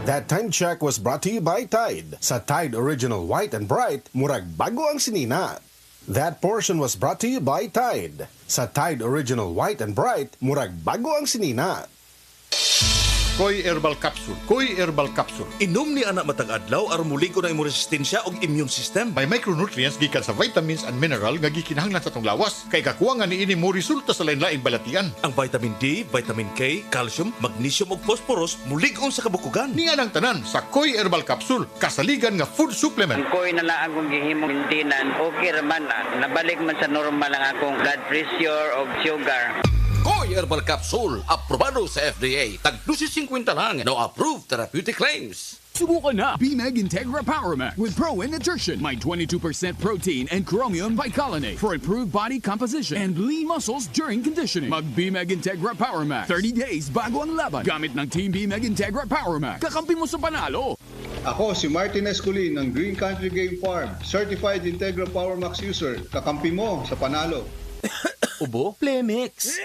That time check was brought to you by Tide. Sa Tide Original White and Bright, murag bago ang sinina. That portion was brought to you by Tide. Sa Tide Original White and Bright, murag bago ang sinina. Koy Herbal Capsule. Koy Herbal Capsule. Inom ni anak matag adlaw aron muligo na imong resistensya og immune system. May micronutrients gikan sa vitamins and mineral nga gikinahanglan sa tong lawas. Kay kakuha nga niini mo resulta sa lain-laing balatian. Ang vitamin D, vitamin K, calcium, magnesium ug phosphorus mulig-on sa kabukugan. Niya nang tanan sa Koy Herbal Capsule, kasaligan nga food supplement. Ang koy na lang akong gihimong maintenance, okay raman. Nabalik man sa normal ang akong blood pressure o sugar. Koy Herbal Capsule, aprobado sa FDA. Tag 250 lang. No approved therapeutic claims. Subukan na BMEG Integra Power Max with Pro and Nutrition. May 22% protein and chromium bicolinate for improved body composition and lean muscles during conditioning. Mag BMEG Integra Power Max. 30 days bago ang laban. Gamit ng Team BMEG Integra Power Max. Kakampi mo sa panalo. Ako si Martin Esculin ng Green Country Game Farm. Certified Integra Power Max user. Kakampi mo sa panalo. Ubo? Plemix.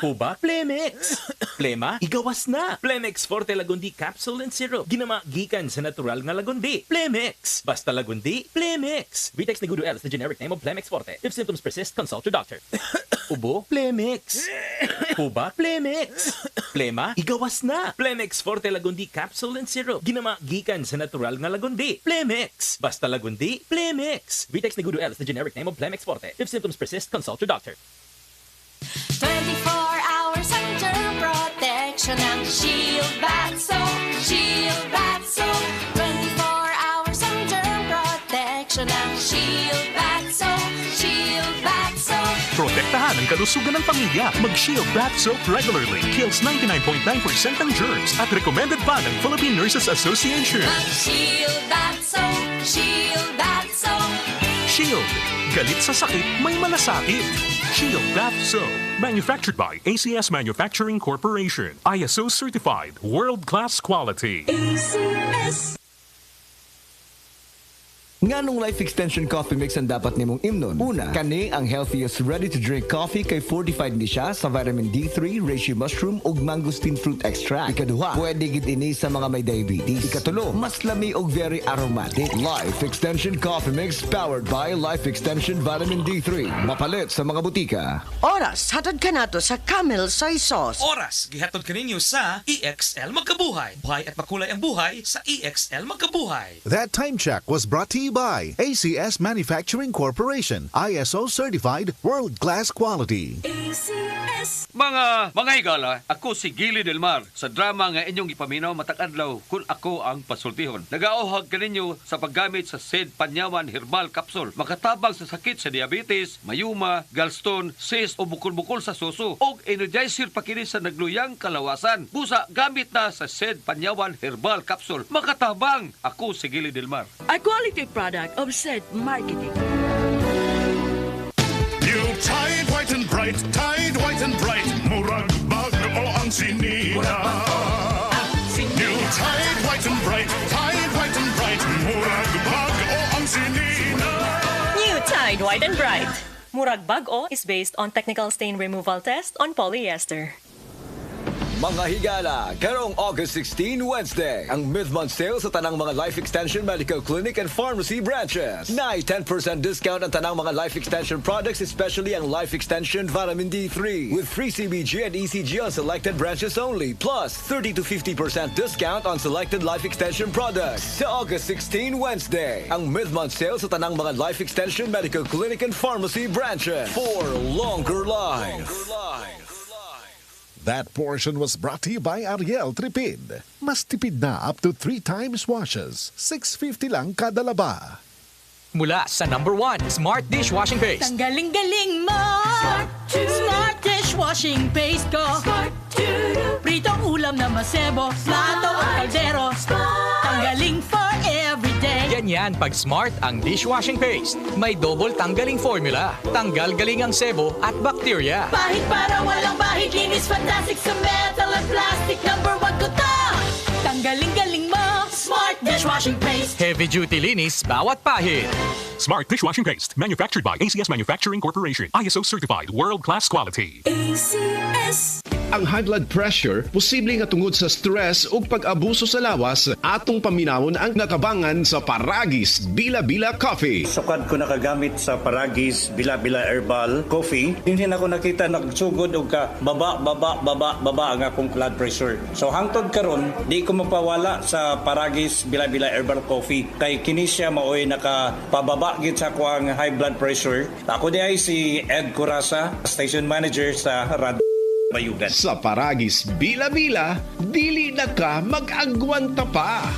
Huba? Plemix. Plema? Igawas na. Plemix Forte Lagundi Capsule and Syrup. Ginama gikan sa natural nga lagundi. Plemix. Basta lagundi, Plemix. Vitex Negudo L is the generic name of Plemix Forte. If symptoms persist, consult your doctor. Ubo? Plemix. Huba? Plemix. Plema? Igawas na. Plemix Forte Lagundi Capsule and Syrup. Ginama gikan sa natural nga lagundi. Plemix. Basta lagundi, Plemix. Vitex Negudo L is the generic name of Plemix Forte. If symptoms persist, consult your doctor. 24 hours under protection ng Shield Bath Soap. Shield Bath Soap. 24 hours under protection ng Shield Bath Soap. Shield Bath Soap. Protektahan ang kalusugan ng pamilya. Mag-Shield Bath Soap regularly. Kills 99.9% ng germs at recommended pa ng Philippine Nurses Association. Mag-Shield Bath Soap. Shield Bath Soap. Shield. Galit sa sakit, may malasakit. Shield Bath Soap. Manufactured by ACS Manufacturing Corporation. ISO certified. World-class quality. ACS. Nganong Life Extension Coffee Mix ang dapat nimong imnon? Una, kani ang healthiest ready-to-drink coffee kay fortified ni siya sa vitamin D3, reishi mushroom ug mangosteen fruit extract. Ikaduha, pwede gid ini sa mga may diabetes. Ikatulo, mas lami ug very aromatic. Life Extension Coffee Mix powered by Life Extension Vitamin D3. Mapalit sa mga butika. Oras, hatod ka nato sa Camel Soy Sauce. Oras, gihatod kaninyo sa EXL Magkabuhay. Buhay at makulay ang buhay sa EXL Magkabuhay. That time check was brought to you by ACS Manufacturing Corporation, ISO certified, world-class quality. ACS. Mga higala, ako si Gili Del Mar sa drama nga inyong ipaminaw matag-adlaw kung ako ang pasultihon. Nagaohag kaninyo sa paggamit sa Sid Panyawan Herbal Capsule. Makatabang sa sakit sa diabetes, mayuma, gallstone, cyst o bukol-bukol sa suso. Og energizer pa kini sa nagluyang kalawasan. Busa, gamit na sa Sid Panyawan Herbal Capsule. Makatabang, ako si Gili Del Mar. A quality product of Sid Marketing. New Tide White and Bright, Tide White and Bright, murag bago ang sinina. New Tide White and Bright, Tide White and Bright, murag bago ang sinina. New Tide White and Bright. Murag Bago is based on technical stain removal test on polyester. Mga higala, karong August 16, Wednesday, ang mid-month sale sa tanang mga Life Extension Medical Clinic and Pharmacy branches. Nai 10% discount ang tanang mga Life Extension products, especially ang Life Extension Vitamin D3, with free CBG and ECG on selected branches only, plus 30 to 50% discount on selected Life Extension products. Sa August 16, Wednesday, ang mid-month sale sa tanang mga Life Extension Medical Clinic and Pharmacy branches for longer life. That portion was brought to you by Ariel Tripid. Mas tipid na up to 3 times washes. $6.50 lang kada laba. Mula sa number 1, Smart Dishwashing Paste. Tanggaling-galing mo. Smart Dishwashing Paste ko. Pritong ulam na masebo. Plato o kaldero. Tanggaling for everyday. Ganyan pag Smart ang dishwashing paste. May double tanggaling formula. Tanggal galing ang sebo at bacteria. Bahid para walang bahid. Linis fantastic sa metal at plastic. Number 1 ko to. Tanggaling-galing mo. Smart Dishwashing Paste. Heavy duty linis bawat pahid. Smart Dishwashing Paste. Manufactured by ACS Manufacturing Corporation. ISO certified. World-class quality. ACS. Ang high blood pressure posible nga tungod sa stress ug pag-abuso sa lawas atong paminawon ang natabangan sa Paragis Bila-Bila Coffee. Sukad ko nakagamit sa Paragis Bila-Bila Herbal Coffee, hindi na ko nakita nagsugod og ka baba ang akong blood pressure. So hangtod karon di ko mapawala sa Paragis Bila-Bila Herbal Coffee kay kini siya maoy nakapababa gid sa akong high blood pressure. Ako di ay si Ed Curasa, station manager sa Radyo Bayugan. Sa Paragis Bila-Bila, dili na ka mag-agwanta pa.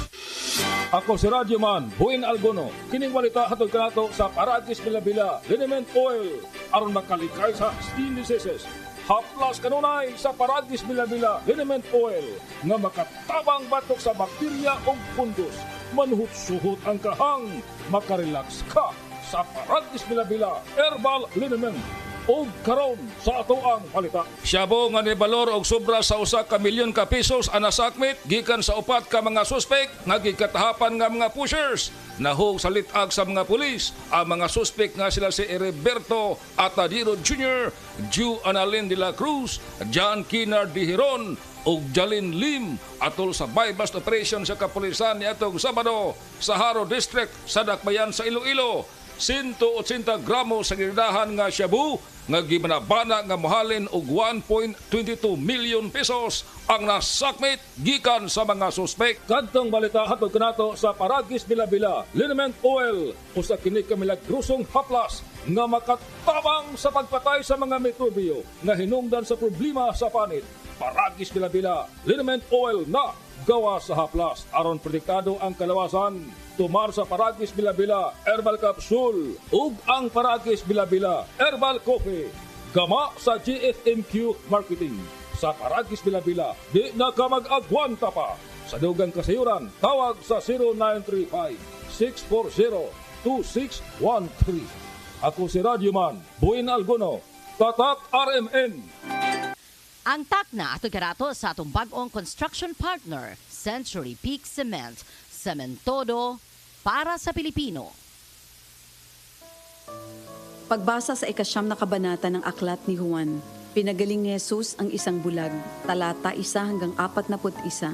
Ako si Radyo Man, Buin Algono. Kining walita hatod kanato sa Paragis Bila-Bila, liniment oil, aron makalikay sa skin diseases. Haplas kanunay sa Paragis Bila-Bila, liniment oil, nga makatabang batok sa bakterya o fungus. Manhut-suhot ang kahang, makarelax ka sa Paragis Bila-Bila, herbal liniment. O karon sa ato ang palita. Shabu nga nibalor og sobra sa 1 ka milyon ka pesos ang nasakmit gikan sa 4 ka mga suspek nga gikatahapan nga mga pushers. Nahog sa litag sa mga pulis ang mga suspek nga sila si Heriberto Atadiro Jr., Ju Analin de la Cruz, John Kinar de Hiron ug Jalin Lim atol sa bypass operation sa kapulisan niadtong Sabado sa Haro District sa Dakbayan sa Iloilo. 180 gramo sa ginadahan nga shabu nga gibanabana nga mahalin og 1.22 million pesos ang nasakmit gikan sa mga suspek. Kadtong balita hatod kanato sa Paragis Bila-Bila, liniment oil usa kini ka milagrosong haplas nga makatabang sa pagpatay sa mga mikrobyo nga hinungdan sa problema sa panit. Paragis Bila-Bila, liniment oil na gawa sa haplas aron protektado ang kalawasan. Tumar sa Paragis Bila-Bila Herbal Capsule ug ang Paragis Bila-Bila Herbal Coffee. Gama sa GFMQ Marketing. Sa Paragis Bila-Bila, di na ka mag-agwanta pa. Sa dugang kasayuran, tawag sa 0935-640-2613. Ako si Radyo Man, Buin Algono, Tatak RMN. Ang takna ato karato sa atong bag-ong construction partner, Century Peak Cement, Cementodo para sa Pilipino. Pagbasa sa 9 na kabanata ng aklat ni Juan, pinagaling ni Jesus ang isang bulag, talata 1 hanggang 41.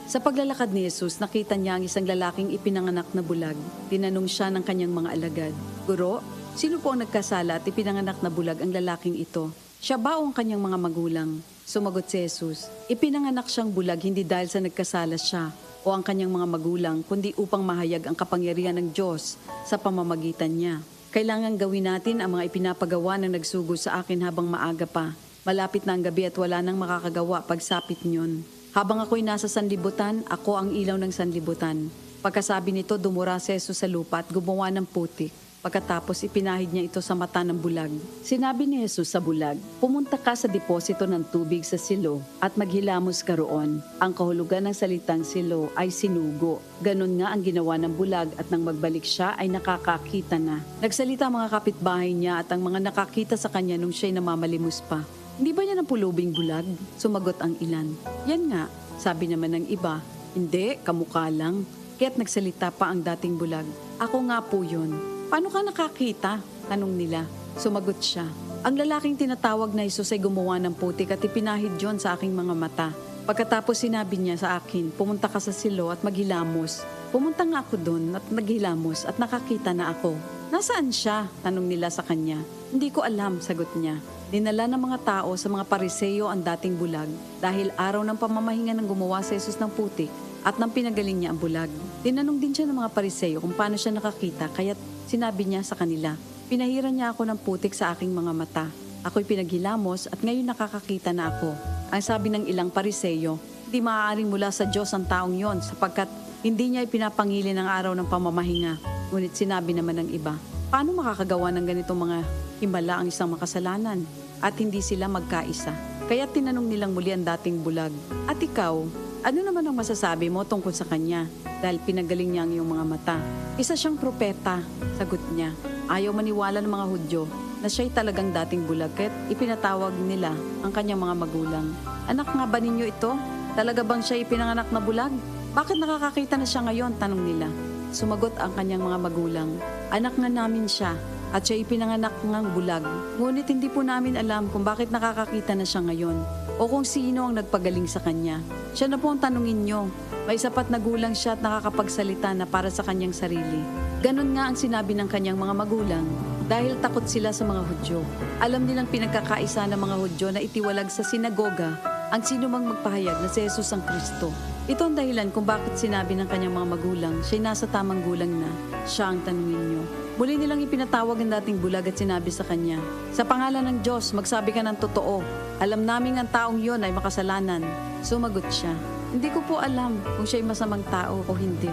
Sa paglalakad ni Jesus, nakita niya ang isang lalaking ipinanganak na bulag. Tinanong siya ng kanyang mga alagad, "Guro, sino po ang nagkasala at ipinanganak na bulag ang lalaking ito? Siya ba o ang kanyang mga magulang?" Sumagot si Jesus, "Ipinanganak siyang bulag hindi dahil sa nagkasala siya o ang kanyang mga magulang, kundi upang mahayag ang kapangyarihan ng Diyos sa pamamagitan niya. Kailangan gawin natin ang mga ipinapagawa ng nagsugo sa akin habang maaga pa. Malapit na ang gabi at wala nang makakagawa pagsapit niyon. Habang ako'y nasa sanlibutan, ako ang ilaw ng sanlibutan." Pagkasabi nito, dumura si Jesus sa lupa at gumawa ng putik. Pagkatapos ipinahid niya ito sa mata ng bulag. Sinabi ni Jesus sa bulag, "Pumunta ka sa deposito ng tubig sa silo at maghilamos ka roon." Ang kahulugan ng salitang silo ay sinugo. Ganon nga ang ginawa ng bulag at nang magbalik siya ay nakakakita na. Nagsalita ang mga kapitbahay niya at ang mga nakakita sa kanya nung siya'y namamalimos pa. "Hindi ba niya napulubing bulag?" Sumagot ang ilan. "Yan nga," sabi naman ng iba. "Hindi, kamukha lang." Kaya't nagsalita pa ang dating bulag, "Ako nga po yun." "Paano ka nakakita?" tanong nila. Sumagot siya, "Ang lalaking tinatawag na Jesus ay gumawa ng putik at ipinahid yon sa aking mga mata. Pagkatapos sinabi niya sa akin, pumunta ka sa silo at maghilamos. Pumunta nga ako doon at naghilamos at nakakita na ako." "Nasaan siya?" tanong nila sa kanya. "Hindi ko alam," sagot niya. Dinala ng mga tao sa mga Pariseo ang dating bulag dahil araw ng pamamahinga ng gumawa si Jesus ng putik at nang pinagaling niya ang bulag. Tinanong din siya ng mga Pariseo kung paano siya nakakita, kaya't sinabi niya sa kanila, "Pinahiran niya ako ng putik sa aking mga mata. Ako'y pinaghilamos at ngayon nakakakita na ako." Ang sabi ng ilang Pariseo, "Hindi maaaring mula sa Diyos ang taong yon sapagkat hindi niya ipinapangili ng araw ng pamamahinga." Ngunit sinabi naman ng iba, "Paano makakagawa ng ganitong mga himala ang isang makasalanan?" At hindi sila magkaisa. Kaya tinanong nilang muli ang dating bulag, "At ikaw, ano naman ang masasabi mo tungkol sa kanya? Dahil pinagaling niya ang iyong mga mata." "Isa siyang propeta," sagot niya. Ayaw maniwala ng mga Hudyo na siya'y talagang dating bulag, kaya't ipinatawag nila ang kanyang mga magulang. "Anak nga ba ninyo ito? Talaga bang siya ipinanganak na bulag? Bakit nakakakita na siya ngayon?" tanong nila. Sumagot ang kanyang mga magulang, "Anak nga namin siya at siya ipinanganak ngang bulag. Ngunit hindi po namin alam kung bakit nakakakita na siya ngayon o kung sino ang nagpagaling sa kanya. Siya na po ang tanungin nyo. May sapat na gulang siya at nakakapagsalita na para sa kanyang sarili. Ganon nga ang sinabi ng kanyang mga magulang dahil takot sila sa mga Hudyo. Alam nilang pinagkakaisa ng mga Hudyo na itiwalag sa sinagoga ang sino mang magpahayag na si Jesus ang Kristo. Ito ang dahilan kung bakit sinabi ng kanyang mga magulang siya'y nasa tamang gulang na, siya ang tanungin nyo. Muli nilang ipinatawag ang dating bulag at sinabi sa kanya, sa pangalan ng Diyos, magsabi ka ng totoo. Alam naming ang taong yon ay makasalanan. Sumagot siya, hindi ko po alam kung siya'y masamang tao o hindi.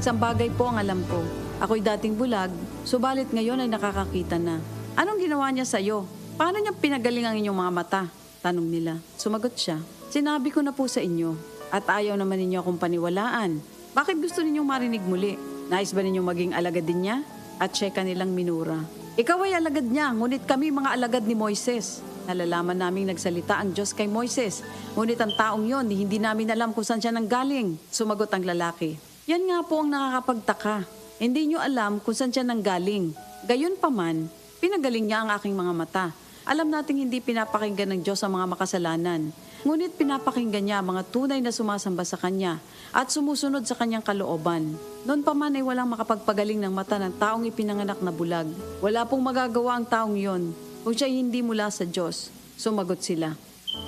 Isang bagay po ang alam ko. Ako'y dating bulag, subalit ngayon ay nakakakita na. Anong ginawa niya sa'yo? Paano niya pinagaling ang inyong mga mata? Tanong nila. Sumagot siya, sinabi ko na po sa inyo at ayaw naman ninyo akong paniwalaan. Bakit gusto ninyong marinig muli? Nais ba ninyong maging alagad din niya? At siya kanilang minura. Ikaw ay alagad niya, ngunit kami mga alagad ni Moises. Nalalaman naming nagsalita ang Diyos kay Moises. Ngunit ang taong yon, hindi namin alam kung saan siya nanggaling. Sumagot ang lalaki. Yan nga po ang nakakapagtaka. Hindi nyo alam kung saan siya nanggaling. Gayon pa man, pinagaling niya ang aking mga mata. Alam nating hindi pinapakinggan ng Diyos ang mga makasalanan. Ngunit pinapakinggan niya ang mga tunay na sumasamba sa Kanya at sumusunod sa Kanyang kalooban. Noon pa man ay walang makapagpagaling ng mata ng taong ipinanganak na bulag. Wala pong magagawa ang taong yon kung siya hindi mula sa Diyos. Sumagot sila.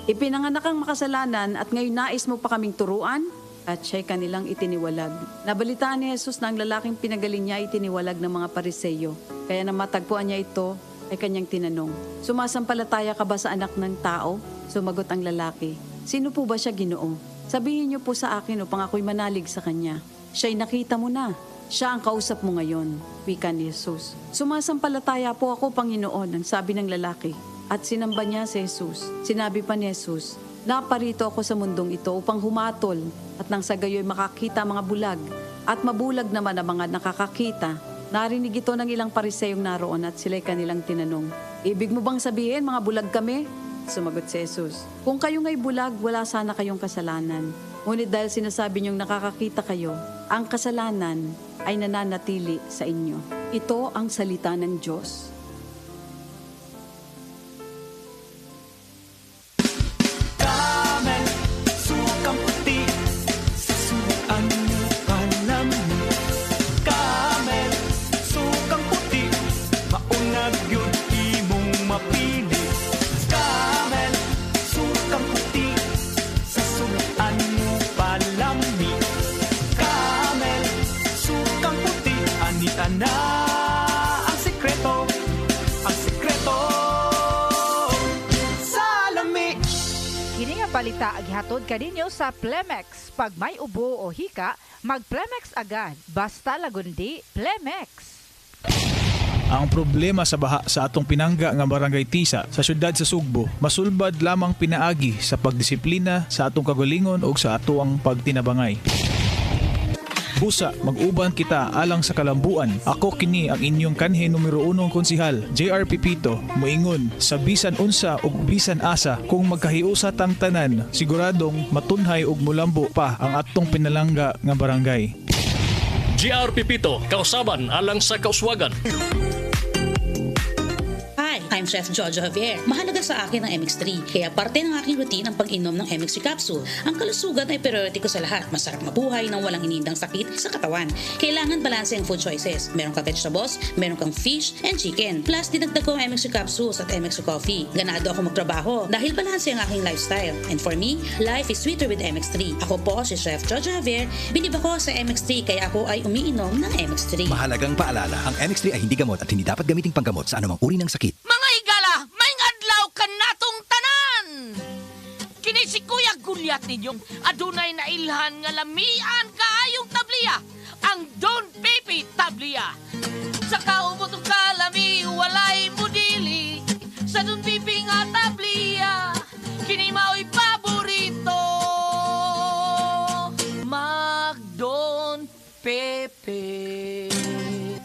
Ipinanganak ang makasalanan at ngayon nais mo pa kaming turuan? At siya'y kanilang itiniwalag. Nabalitaan ni Jesus na ang lalaking pinagaling niya itiniwalag ng mga Pariseyo. Kaya nang matagpuan niya ito, ay kanyang tinanong, sumasampalataya ka ba sa anak ng tao? Sumagot ang lalaki, sino po ba siya, Ginoo? Sabihin niyo po sa akin upang ako'y manalig sa kanya. Siya'y nakita mo na. Siya ang kausap mo ngayon, wika ni Jesus. Sumasampalataya po ako, Panginoon, ang sabi ng lalaki. At sinamba niya si Jesus. Sinabi pa ni Jesus, naparito ako sa mundong ito upang humatol at nang sa gayo'y makakita mga bulag at mabulag naman ang mga nakakakita. Narinig ito ng ilang Pariseyong naroon at sila'y kanilang tinanong, ibig mo bang sabihin mga bulag kami? Sumagot si Jesus, kung kayo nga'y bulag, wala sana kayong kasalanan. Ngunit dahil sinasabi niyong nakakakita kayo, ang kasalanan ay nananatili sa inyo. Ito ang salita ng Diyos. Balita aghatod kaninyo sa Plemex. Pag may ubo o hika, mag-Plemex agad. Basta lagundi, Plemex. Ang problema sa baha sa atong pinangga nga barangay Tisa sa syudad sa Sugbo, masulbad lamang pinaagi sa pagdisiplina sa atong kagalingon o sa atuang pagtinabangay. Busa, mag-uban kita alang sa kalambuan. Ako kini ang inyong kanhe numero 1 konsihal, JR Pipito, moingon sa bisan unsa ug bisan asa kung magkahiusa tang tanan, siguradong matunhay ug mulambo pa ang atong pinalangga nga barangay. JR Pipito, kausaban alang sa kauswagan. I'm Chef Jojo Javier. Mahalaga sa akin ang MX3, kaya parte ng aking routine ang pag-inom ng MX3 capsule. Ang kalusugan ay priority ko sa lahat. Masarap mabuhay nang walang inindang sakit sa katawan. Kailangan balanse ang food choices. Meron ka vegetables, meron kang fish and chicken. Plus, dinagdag ko ang MX3 capsules at MX3 coffee. Ganado ako magtrabaho dahil balanse ang aking lifestyle. And for me, life is sweeter with MX3. Ako po si Chef Jojo Javier. Bilib ako sa MX3 kaya ako ay umiinom ng MX3. Mahalagang paalala, ang MX3 ay hindi gamot at hindi dapat gamiting panggamot sa anumang uri ng sakit. Mga higala, may adlaw ka natong tanan! Kini si Kuya Gulyat ninyong adunay na ilhan nga lamian kaayong tabliya, ang Don Pepe Tabliya. Sa kaumot ng kalami, walay mudili, sa Don Pepe nga tabliya, kini mao'y paborito. Mag Don Pepe.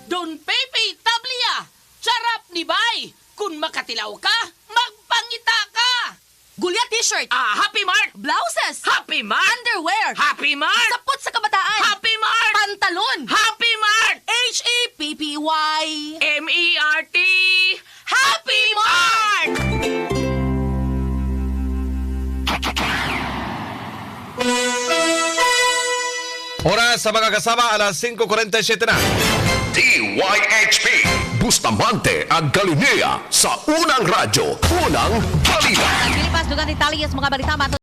Don Pepe Tabliya, sarap ni bay! Kung makatilaw ka, magpangita ka! Gulyat t-shirt! Happy Mart! Blouses! Happy Mart! Underwear! Happy Mart! Sapot sa kabataan! Happy Mart! Pantalon! Happy Mart! H-A-P-P-Y! M-E-R-T! Oras sa mga kasama, alas 5:47 na. DYHP Bustamante ang Galilea sa unang radyo, unang balita. Ang Pilipas, dugang Italias, mga balita